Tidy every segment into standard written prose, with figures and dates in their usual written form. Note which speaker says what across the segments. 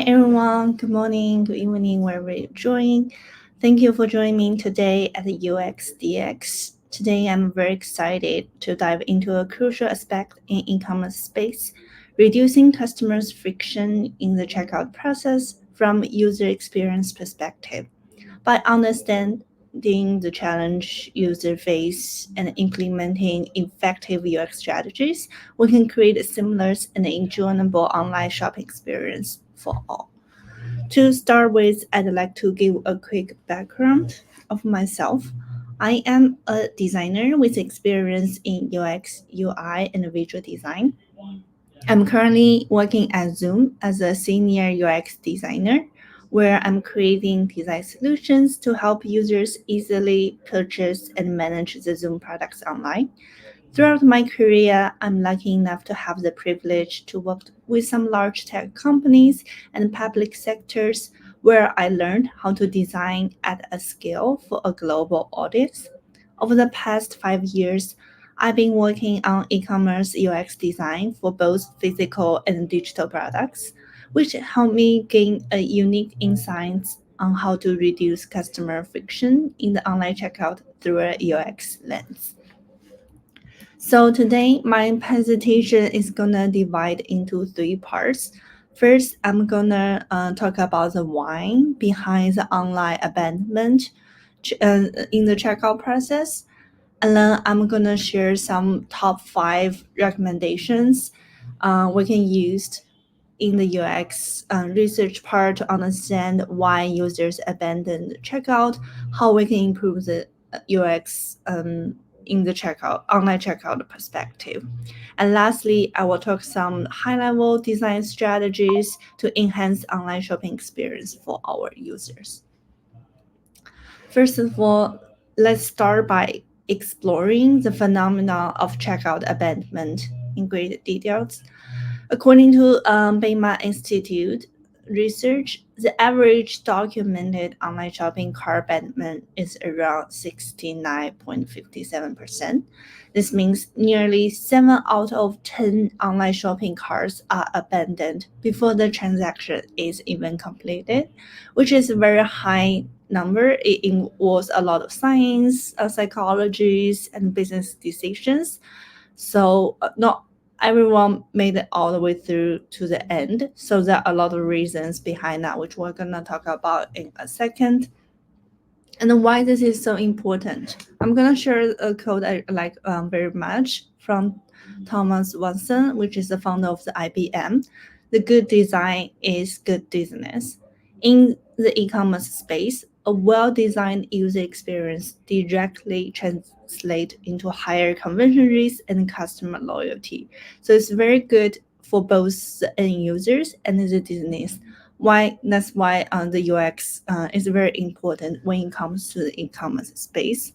Speaker 1: everyone, good morning, good evening, wherever you're joining. Thank you for joining me today at the UX DX. Today I'm very excited to dive into a crucial aspect in e-commerce space, reducing customers' friction in the checkout process from user experience perspective. By understanding the challenge users face and implementing effective UX strategies, we can create a seamless and enjoyable online shopping experience for all. To start with, I'd like to give a quick background of myself. I am a designer with experience in UX, UI, and visual design. I'm currently working at Zoom as a senior UX designer, where I'm creating design solutions to help users easily purchase and manage the Zoom products online. Throughout my career, I'm lucky enough to have the privilege to work with some large tech companies and public sectors where I learned how to design at a scale for a global audience. Over the past 5 years, I've been working on e-commerce UX design for both physical and digital products, which helped me gain a unique insights on how to reduce customer friction in the online checkout through a UX lens. So today my presentation is gonna divide into three parts. First, I'm gonna talk about the why behind the online abandonment in the checkout process, and then I'm gonna share some top 5 recommendations we can use in the UX research part to understand why users abandon the checkout, how we can improve the UX in the checkout online checkout perspective. And lastly, I will talk some high-level design strategies to enhance online shopping experience for our users. First of all, let's start by exploring the phenomenon of checkout abandonment in great details. According to Beima Institute research, the average documented online shopping cart abandonment is around 69.57%. This means nearly 7 out of 10 online shopping carts are abandoned before the transaction is even completed, which is a very high number. It involves a lot of science, psychologies, and business decisions. So not everyone made it all the way through to the end. So there are a lot of reasons behind that, which we're gonna talk about in a second. And why this is so important. I'm gonna share a quote I like very much from Thomas Watson, which is the founder of the IBM. The good design is good business. In the e-commerce space, a well-designed user experience directly translates into higher conversion rates and customer loyalty. So it's very good for both the end users and the business. That's why the UX is very important when it comes to the e-commerce space.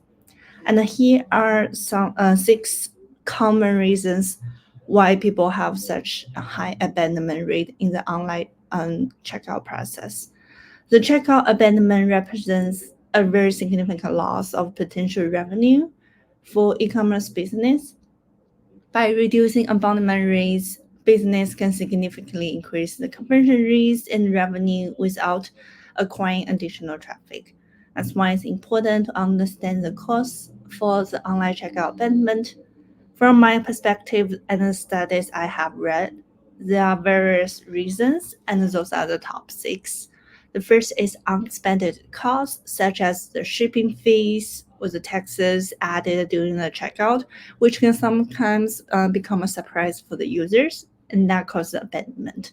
Speaker 1: And here are some 6 common reasons why people have such a high abandonment rate in the online checkout process. The checkout abandonment represents a very significant loss of potential revenue for e-commerce business. By reducing abandonment rates, business can significantly increase the conversion rates and revenue without acquiring additional traffic. That's why it's important to understand the costs for the online checkout abandonment. From my perspective and the studies I have read, there are various reasons, and those are the top 6. The first is unexpected costs, such as the shipping fees or the taxes added during the checkout, which can sometimes become a surprise for the users, and that causes abandonment.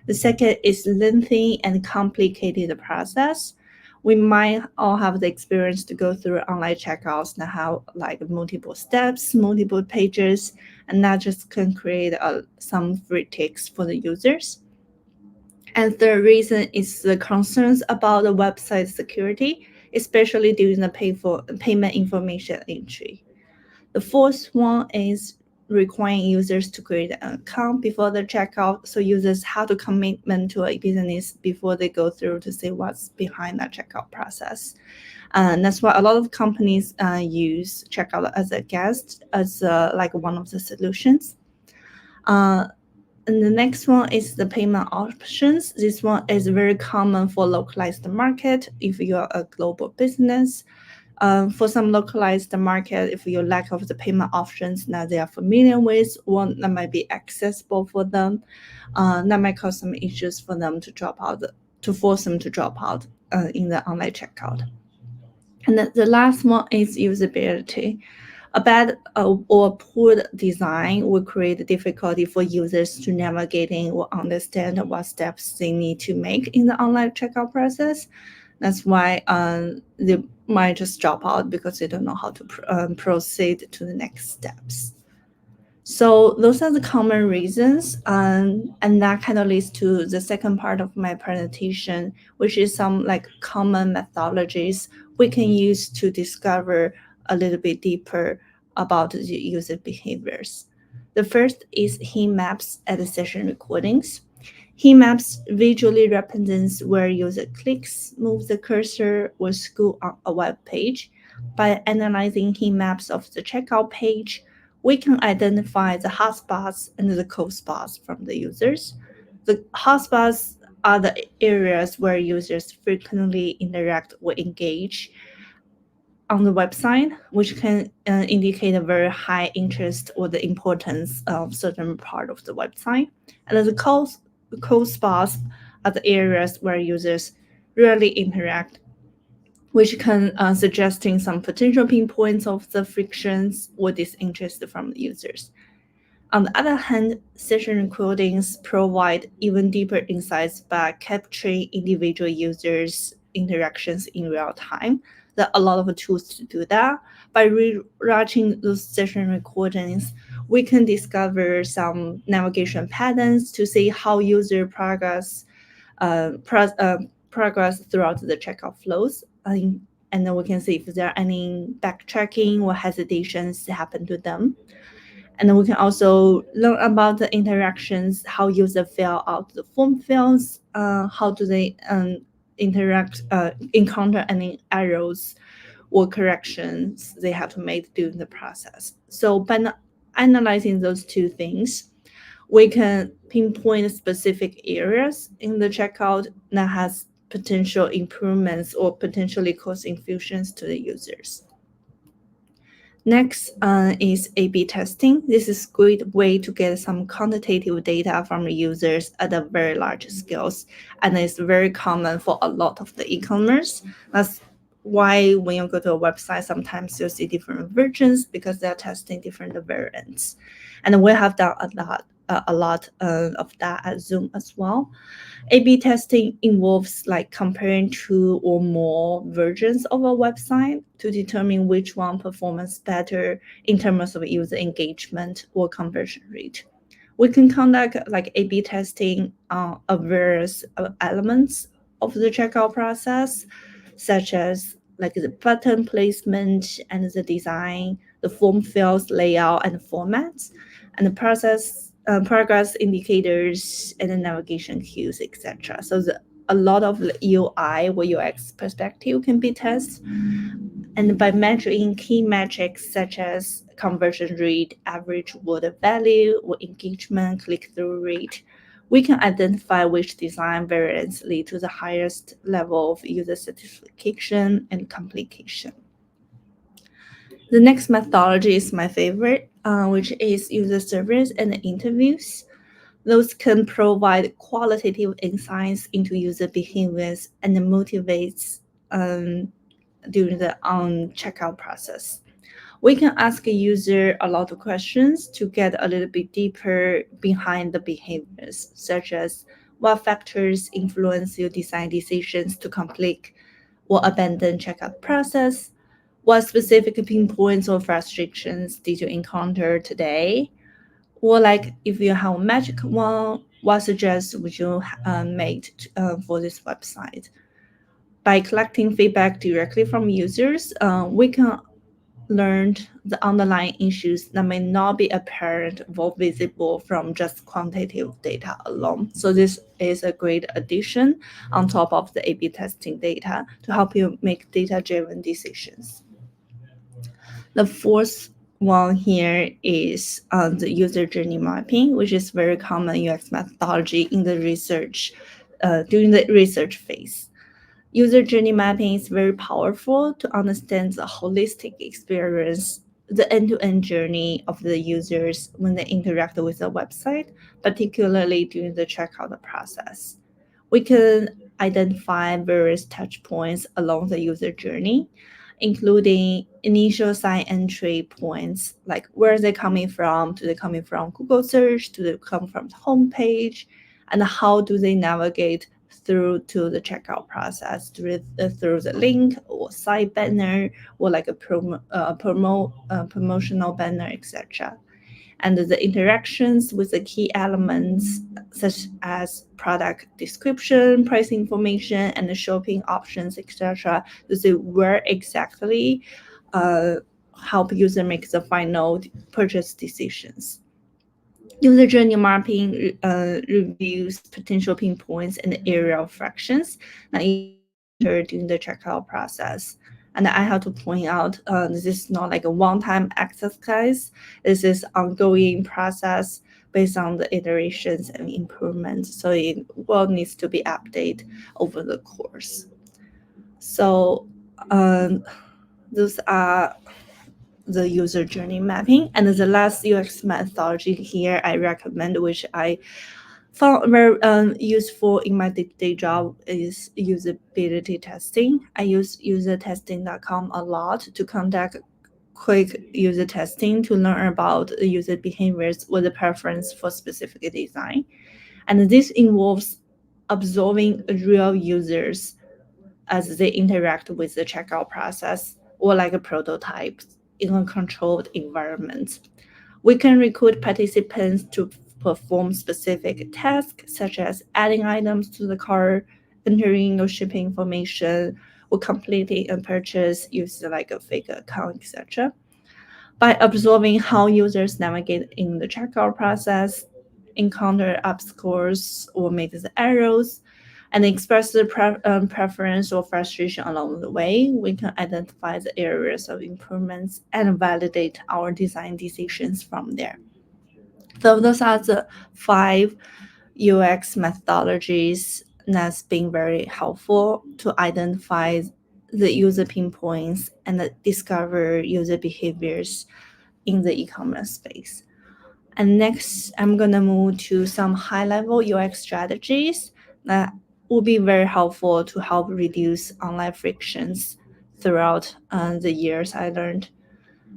Speaker 1: The second is lengthy and complicated process. We might all have the experience to go through online checkouts that have like multiple steps, multiple pages, and that just can create some free ticks for the users. And third reason is the concerns about the website security, especially during the payment information entry. The fourth one is requiring users to create an account before the checkout, so users have to commitment to a business before they go through to see what's behind that checkout process. And that's why a lot of companies use checkout as a guest as like one of the solutions. Uh, And the next one is the payment options. This one is very common for localized market if you are a global business. For some localized market, if you lack of the payment options that they are familiar with, one that might be accessible for them, that might cause some issues for them to drop out, to force them to drop out in the online checkout. And the last one is usability. A bad or poor design will create difficulty for users to navigating or understand what steps they need to make in the online checkout process. That's why they might just drop out because they don't know how to proceed to the next steps. So those are the common reasons, and that kind of leads to the second part of my presentation, which is some like common methodologies we can use to discover a little bit deeper about the user behaviors. The first is heat maps at the session recordings. Heat maps visually represents where user clicks, moves the cursor, or scroll on a web page. By analyzing heat maps of the checkout page, we can identify the hotspots and the cold spots from the users. The hotspots are the areas where users frequently interact or engage on the website, which can indicate a very high interest or the importance of certain part of the website. And the cold spots are the areas where users rarely interact, which can suggesting some potential pinpoints of the frictions or disinterest from the users. On the other hand, session recordings provide even deeper insights by capturing individual users' interactions in real time. There are a lot of tools to do that. By rewriting those session recordings, we can discover some navigation patterns to see how user progress progress throughout the checkout flows. And then we can see if there are any backtracking or hesitations happen to them. And then we can also learn about the interactions, how users fill out the form fields, how do they encounter any errors or corrections they have to make during the process. So by analyzing those two things, we can pinpoint specific areas in the checkout that has potential improvements or potentially cause confusions to the users. Next is A/B testing. This is a great way to get some quantitative data from the users at a very large scales, and it's very common for a lot of the e-commerce. That's why when you go to a website, sometimes you'll see different versions because they're testing different variants. And we have done a lot of that at Zoom as well. A/B testing involves like comparing two or more versions of a website to determine which one performs better in terms of user engagement or conversion rate. We can conduct like A/B testing of various elements of the checkout process, such as like the button placement and the design, the form fields layout and formats, and the progress indicators and the navigation cues, etc. So a lot of the UI or UX perspective can be tested. And by measuring key metrics such as conversion rate, average order value, or engagement, click-through rate, we can identify which design variants lead to the highest level of user satisfaction and completion. The next methodology is my favorite, which is user surveys and interviews. Those can provide qualitative insights into user behaviors and motivates during the checkout process. We can ask a user a lot of questions to get a little bit deeper behind the behaviors, such as what factors influence your design decisions to complete or abandon checkout process, what specific pinpoints or frustrations did you encounter today, or like if you have a magic one, what suggestions would you make for this website? By collecting feedback directly from users, we can learn the underlying issues that may not be apparent or visible from just quantitative data alone. So this is a great addition on top of the A/B testing data to help you make data-driven decisions. The fourth one here is the user journey mapping, which is very common UX methodology in the research, during the research phase. User journey mapping is very powerful to understand the holistic experience, the end-to-end journey of the users when they interact with the website, particularly during the checkout process. We can identify various touch points along the user journey, including initial site entry points, like where they're coming from, do they coming from Google search, do they come from the homepage, and how do they navigate through to the checkout process through the link or site banner or like a promotional banner, etc. And the interactions with the key elements such as product description, price information, and the shopping options, etc. To see where exactly uh, help user make the final purchase decisions. User journey mapping reviews potential pain points and area of frictions that encounter during the checkout process. And I have to point out, this is not like a one-time exercise. This is ongoing process based on the iterations and improvements. So it will needs to be updated over the course. So those are the user journey mapping. And the last UX methodology here I recommend, which I found very useful in my day-to-day job, is usability testing. I use usertesting.com a lot to conduct quick user testing to learn about the user behaviors with a preference for specific design. And this involves observing real users as they interact with the checkout process or like a prototype in a controlled environment. We can recruit participants to perform specific tasks such as adding items to the cart, entering the shipping information, or completing a purchase using like a fake account, etc. By observing how users navigate in the checkout process, encounter obstacles or make the errors, and express the preference or frustration along the way, we can identify the areas of improvements and validate our design decisions from there. So those are the 5 UX methodologies that's been very helpful to identify the user pain points and discover user behaviors in the e-commerce space. And next, I'm going to move to some high-level UX strategies that will be very helpful to help reduce online frictions throughout the years I learned.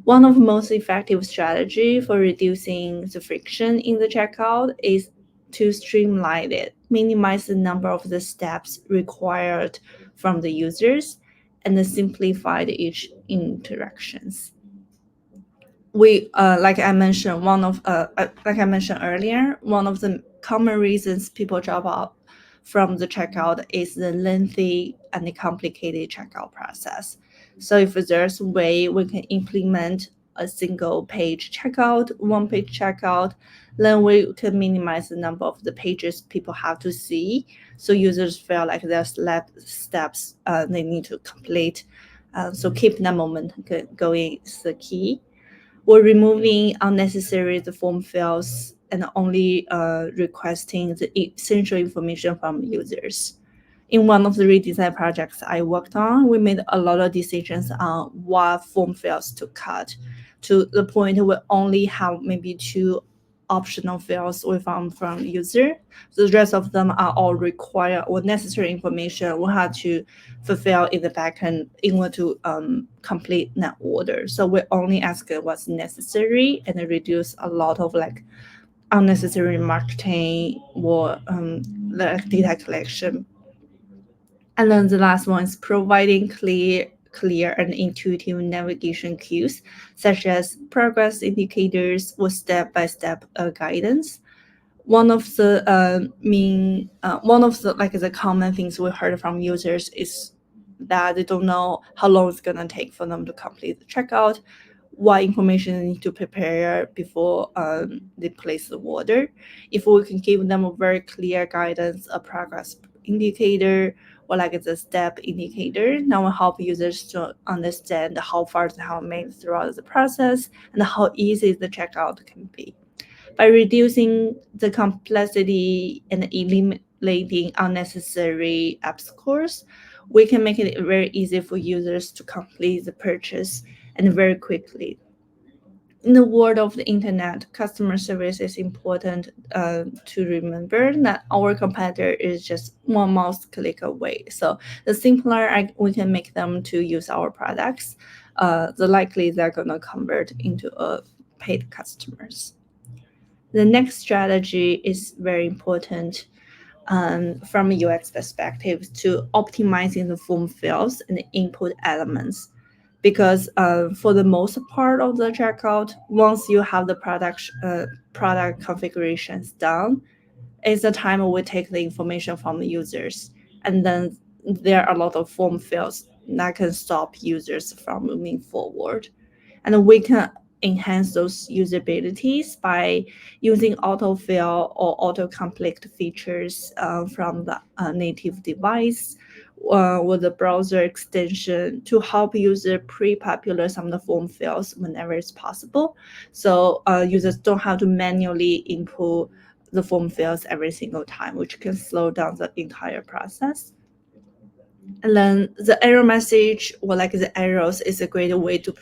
Speaker 1: One of the most effective strategy for reducing the friction in the checkout is to streamline it, minimize the number of the steps required from the users, and simplify each interactions. We like I mentioned like I mentioned earlier, one of the common reasons people drop out from the checkout is the lengthy and the complicated checkout process. So if there's a way we can implement a single page checkout, one page checkout, then we can minimize the number of the pages people have to see, so users feel like there's less steps they need to complete. So keep that momentum going is the key. We're removing unnecessary the form fields and only requesting the essential information from users. In one of the redesign projects I worked on, we made a lot of decisions on what form fields to cut, to the point we only have maybe 2 optional fields we found from user. The rest of them are all required or necessary information we had to fulfill in the backend in order to complete that order. So we only ask what's necessary and reduce a lot of like unnecessary marketing or the data collection. And then the last one is providing clear and intuitive navigation cues, such as progress indicators or step-by-step guidance. One of the like the common things we heard from users is that they don't know how long it's gonna take for them to complete the checkout, what information they need to prepare before they place the order. If we can give them a very clear guidance, a progress indicator, or like the step indicator that will help users to understand how far they have made throughout the process and how easy the checkout can be. By reducing the complexity and eliminating unnecessary app scores, we can make it very easy for users to complete the purchase and very quickly. In the world of the internet, customer service is important to remember that our competitor is just one mouse click away. So the simpler we can make them to use our products, the likely they're going to convert into paid customers. The next strategy is very important from a UX perspective to optimizing the form fields and the input elements. Because for the most part of the checkout, once you have the product configurations done, is the time we take the information from the users, and then there are a lot of form fields that can stop users from moving forward. And we can enhance those usabilities by using autofill or autocomplete features from the native device with the browser extension to help user pre-populate some of the form fields whenever it's possible. So users don't have to manually input the form fields every single time, which can slow down the entire process. And then the error message or like the arrows is a great way to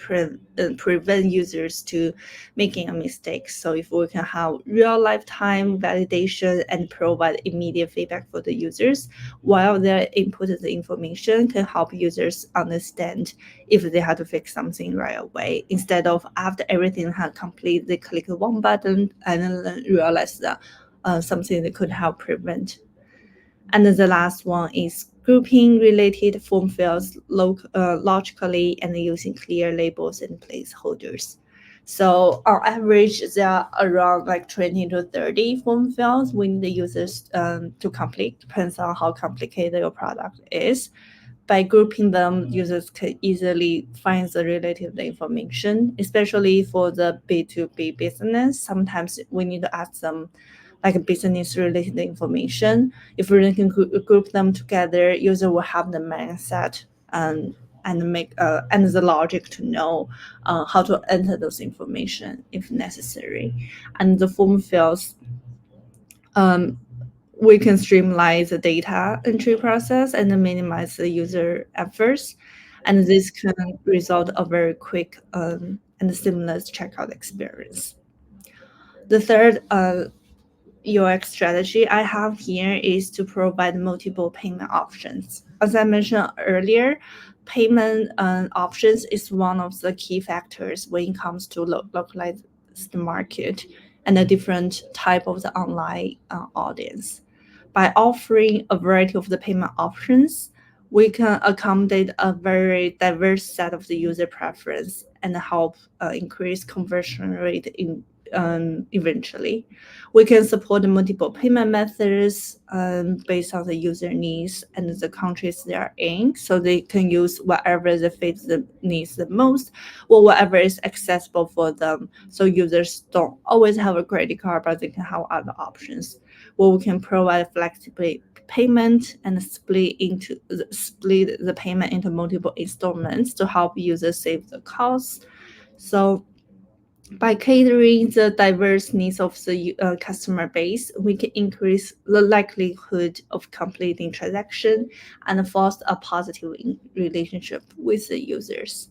Speaker 1: prevent users to making a mistake. So if we can have real lifetime validation and provide immediate feedback for the users while they're inputting the information, can help users understand if they have to fix something right away, instead of after everything has complete, they click one button and then realize that something that could help prevent. And then the last one is grouping related form fields logically and using clear labels and placeholders. So on average, there are around like 20 to 30 form fields we need the users to complete, depends on how complicated your product is. By grouping them, users can easily find the related information, especially for the B2B business. Sometimes we need to ask them like business related information. If we can group them together, user will have the mindset and make and the logic to know how to enter those information if necessary. And the form fields, we can streamline the data entry process and minimize the user efforts, and this can result a very quick and seamless checkout experience. The third UX strategy I have here is to provide multiple payment options. As I mentioned earlier, payment options is one of the key factors when it comes to localized market and a different type of the online audience. By offering a variety of the payment options, we can accommodate a very diverse set of the user preference and help increase conversion rate eventually. We can support multiple payment methods based on the user needs and the countries they are in, so they can use whatever they fit the needs the most or whatever is accessible for them. So users don't always have a credit card, but they can have other options. Where we can provide flexible payment and split the payment into multiple installments to help users save the cost. So by catering the diverse needs of the customer base, we can increase the likelihood of completing transaction and foster a positive relationship with the users.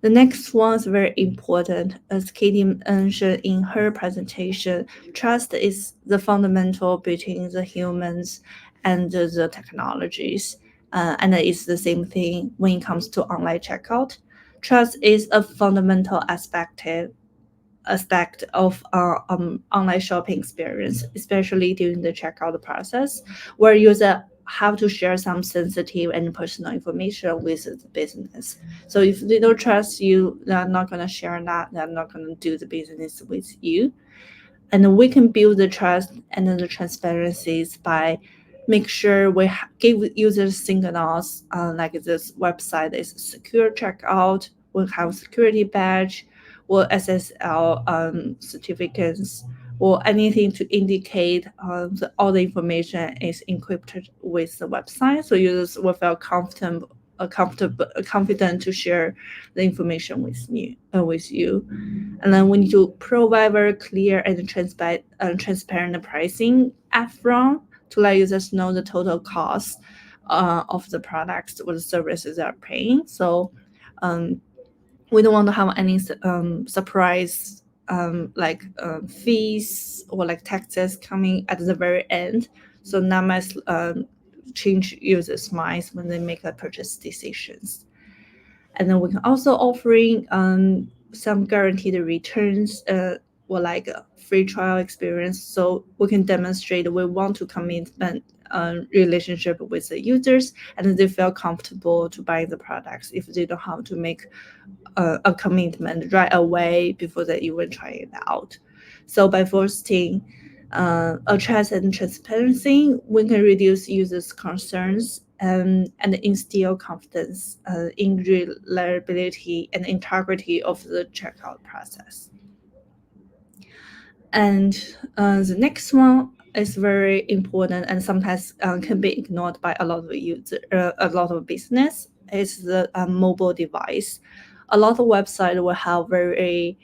Speaker 1: The next one is very important. As Katie mentioned in her presentation, trust is the fundamental between the humans and the technologies. And it's the same thing when it comes to online checkout. Trust is a fundamental aspect of online shopping experience, especially during the checkout process, where users have to share some sensitive and personal information with the business. So if they don't trust you, they're not going to share that. They're not going to do the business with you. And we can build the trust and the transparencies by make sure we give users signals like this website is secure checkout, will have security badge, or SSL certificates, or anything to indicate all the information is encrypted with the website, so users will feel confident to share the information with you. And then we need to provide very clear and transparent pricing upfront to let users know the total cost of the products or the services they are paying. So we don't want to have any surprise fees or like taxes coming at the very end. So that might change users' minds when they make purchase decisions. And then we can also offering some guaranteed returns or like a free trial experience, so we can demonstrate we want to commitment relationship with the users, and they feel comfortable to buy the products if they don't have to make a commitment right away before they even try it out. So by fostering a trust and transparency, we can reduce users' concerns and instill confidence in reliability and integrity of the checkout process. And the next one is very important and sometimes can be ignored by a lot of business. Is the mobile device. A lot of websites will have very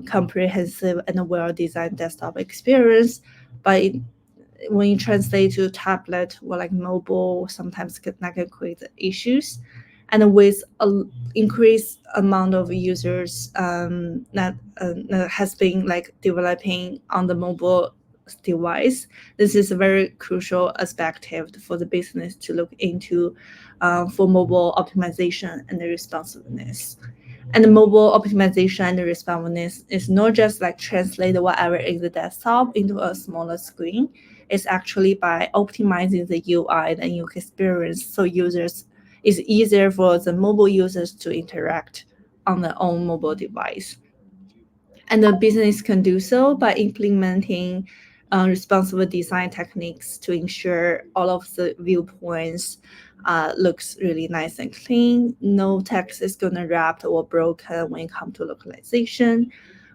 Speaker 1: comprehensive and well-designed desktop experience, but when you translate to tablet or like mobile, sometimes that can create issues. And with an increased amount of users that has been like developing on the mobile device, this is a very crucial aspect for the business to look into for mobile optimization and the responsiveness. And the mobile optimization and the responsiveness is not just like translate whatever is the desktop into a smaller screen. It's actually by optimizing the UI and user experience, so it's easier for the mobile users to interact on their own mobile device. And the business can do so by implementing responsible design techniques to ensure all of the viewpoints looks really nice and clean. No text is going to wrapped or broken when it comes to localization.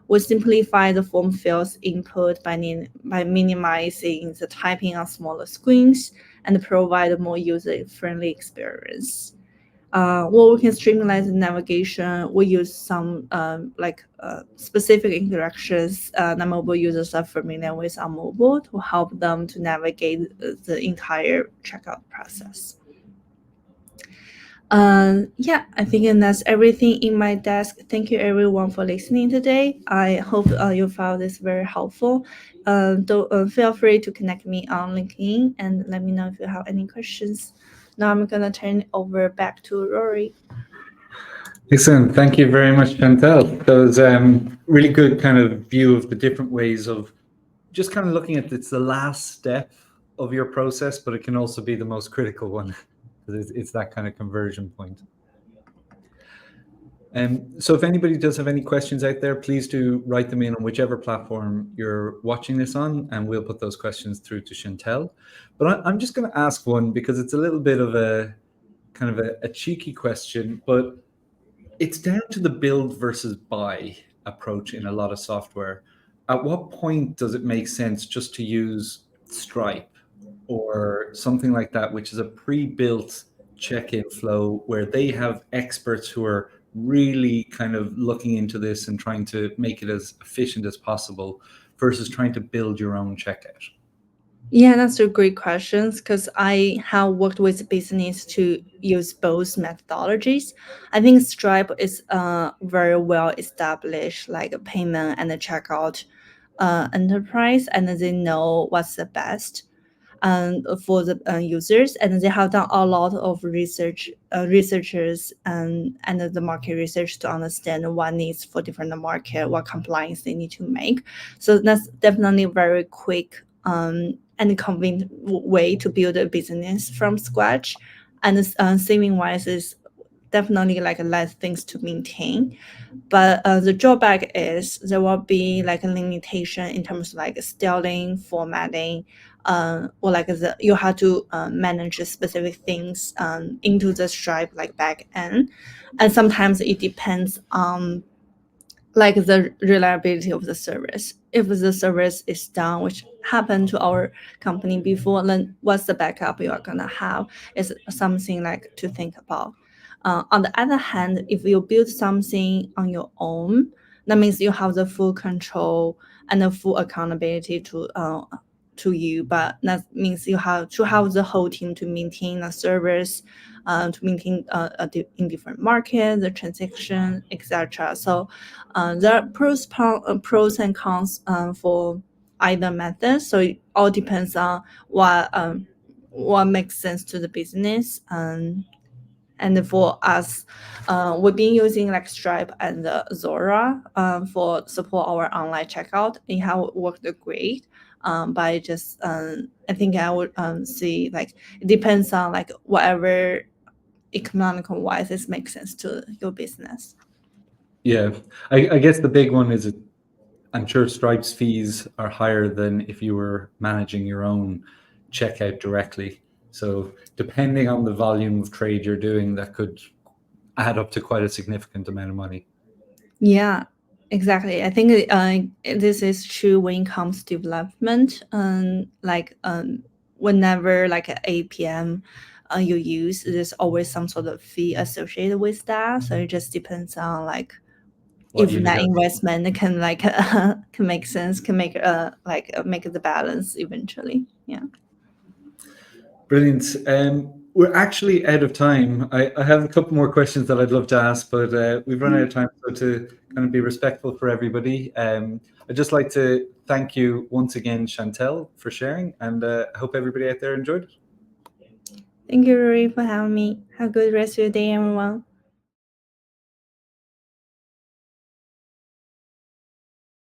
Speaker 1: We simplify the form fields input by minimizing the typing on smaller screens and provide a more user-friendly experience. Well, we can streamline the navigation. We use some specific interactions that mobile users are familiar with on mobile to help them to navigate the entire checkout process. Yeah, I think that's everything in my desk. Thank you everyone for listening today. I hope you found this very helpful. Feel free to connect me on LinkedIn and let me know if you have any questions. Now I'm gonna turn it over back to Rory.
Speaker 2: Excellent. Thank you very much, Shantelle. That was really good kind of view of the different ways of just kind of looking at it's the last step of your process, but it can also be the most critical one because it's that kind of conversion point. So if anybody does have any questions out there, please do write them in on whichever platform you're watching this on, and we'll put those questions through to Shantelle. But I'm just going to ask one because it's a little bit of a kind of a cheeky question, but it's down to the build versus buy approach in a lot of software. At what point does it make sense just to use Stripe or something like that, which is a pre-built check-in flow where they have experts who are really kind of looking into this and trying to make it as efficient as possible versus trying to build your own checkout?
Speaker 1: Yeah, that's a great question because I have worked with business to use both methodologies. I think Stripe is very well established, like a payment and a checkout enterprise, and they know what's the best for the users, and they have done a lot of researchers and the market research to understand what needs for different market, what compliance they need to make. So that's definitely a very quick and convenient way to build a business from scratch. And saving wise is definitely like less things to maintain. But the drawback is there will be like a limitation in terms of like styling, formatting, or like you have to manage specific things into the Stripe like back end. And sometimes it depends on like the reliability of the service. If the service is down, which happened to our company before, then what's the backup you are gonna have is something like to think about. On the other hand, if you build something on your own, that means you have the full control and the full accountability to you. But that means you have to have the whole team to maintain the service, to maintain in different markets, the transaction, etc. So there are pros and cons for either method. So it all depends on what makes sense to the business. And for us, we've been using like Stripe and Zora for support our online checkout. It has worked great. But I think I would see like it depends on like whatever economical wise it makes sense to your business.
Speaker 2: Yeah, I guess the big one is I'm sure Stripe's fees are higher than if you were managing your own checkout directly. So depending on the volume of trade you're doing, that could add up to quite a significant amount of money.
Speaker 1: Yeah, exactly. I think this is true when it comes to development. Whenever like an APM you use, there's always some sort of fee associated with that. So it just depends on like
Speaker 2: What
Speaker 1: if
Speaker 2: you
Speaker 1: that
Speaker 2: negotiate.
Speaker 1: investment can like can make sense, can make make the balance eventually. Yeah.
Speaker 2: Brilliant. We're actually out of time. I have a couple more questions that I'd love to ask, but we've run out of time. So to kind of be respectful for everybody, I'd just like to thank you once again, Shantelle, for sharing, and I hope everybody out there enjoyed it.
Speaker 1: Thank you, Rory, for having me. Have a good rest of your day, everyone.